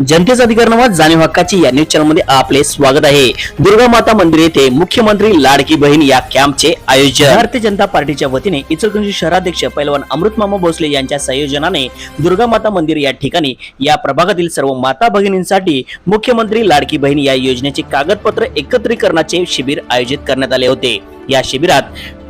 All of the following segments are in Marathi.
जनतेचा अधिकार नावात जाणीव हक्काची या न्यूज चॅनल मध्ये आपले स्वागत आहे। दुर्गा माता मंदिर येथे मुख्यमंत्री लाडकी बहीण या कॅम्पचे आयोजन भारतीय जनता पार्टीच्या वतीने इचलकरंजी शहराध्यक्ष पैलवान अमृत मामा भोसले यांच्या संयोजनाने दुर्गा माता मंदिर या ठिकाणी या प्रभागातील सर्व माता भगिनींसाठी मुख्यमंत्री लाडकी बहीण या योजनेचे कागदपत्र एकत्रीकरणाचे शिबिर आयोजित करण्यात आले होते। या शिबिरात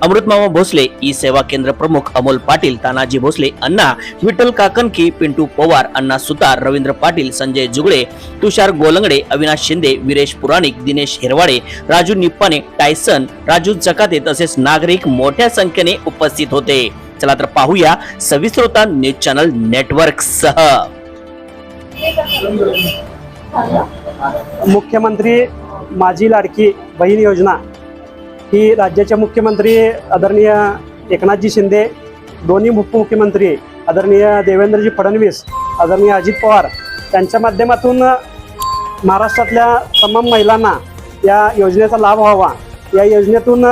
अमृत मामा भोसले, ई सेवा केंद्र प्रमुख अमोल पाटील, तानाजी भोसले, अण्णा विठ्ठल काकनकी, पिंटू पवार, अण्णा सुतार, रवींद्र पाटील, संजय जुगळे, तुषार गोलंगडे, अविनाश शिंदे, वीरेश पुराणिक, दिनेश हिरवाडे, राजू निप्पाने, टायसन, राजू जकाते तसेच नागरिक मोठ्या संख्येने उपस्थित होते। चला तर पाहूया सविस्तर होता न्यूज चॅनल नेटवर्क सह। मुख्यमंत्री माझी लाडकी बहीण योजना ही राज्याचे मुख्यमंत्री आदरणीय एकनाथजी शिंदे, दोन्ही उपमुख्यमंत्री आदरणीय देवेंद्रजी फडणवीस, आदरणीय अजित पवार यांच्या माध्यमातून महाराष्ट्रातल्या तमाम महिलांना या योजनेचा लाभ व्हावा, या योजनेतून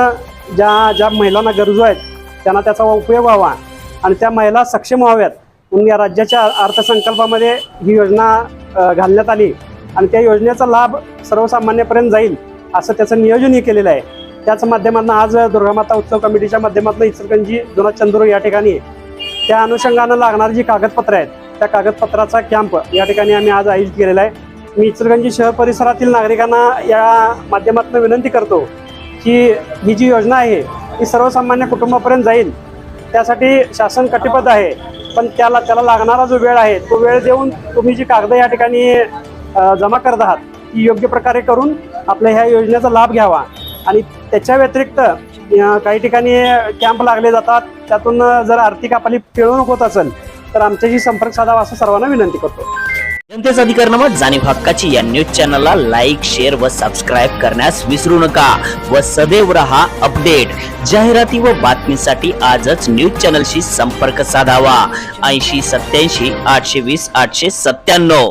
ज्या महिलांना गरजू आहेत त्यांना त्याचा उपयोग व्हावा आणि त्या महिला सक्षम व्हाव्यात म्हणून या राज्याच्या अर्थसंकल्पामध्ये ही योजना घालण्यात आली आणि त्या योजनेचा लाभ सर्वसामान्यपर्यंत जाईल असं त्याचं नियोजनही केलेलं आहे। त्याच माध्यमातून आज दुर्गामाता उत्सव कमिटीच्या माध्यमातून इचलकरंजी जुना चंद्रू या ठिकाणी त्या अनुषंगानं लागणारी जी कागदपत्र आहेत त्या कागदपत्राचा कॅम्प या ठिकाणी आम्ही आज आयोजित केलेला आहे। मी इचलकरंजी शहर परिसरातील नागरिकांना या माध्यमातून विनंती करतो की ही जी योजना आहे ही सर्वसामान्य कुटुंबापर्यंत जाईल, त्यासाठी शासन कटिबद्ध आहे, पण त्याला लागणारा जो वेळ आहे तो वेळ देऊन तुम्ही जी कागद या ठिकाणी जमा करत आहात ती योग्य प्रकारे करून आपल्या ह्या योजनेचा लाभ घ्यावा आणि त्याच्या व्यतिरिक्त काही ठिकाणी कॅम्प लागले जातात, त्यातून जर आर्थिक आपली पिळवणूक होत असेल तर आमच्याशी संपर्क साधावा असं सर्वांना विनंती करतो। जनतेचा अधिकार नावात जाणीव हक्काची या न्यूज चॅनलला लाईक, शेअर व सबस्क्राईब करण्यास विसरू नका व सदैव रहा अपडेट। जाहिराती व बातमीसाठी आजच न्यूज चॅनलशी संपर्क साधावा 80 87 820 897।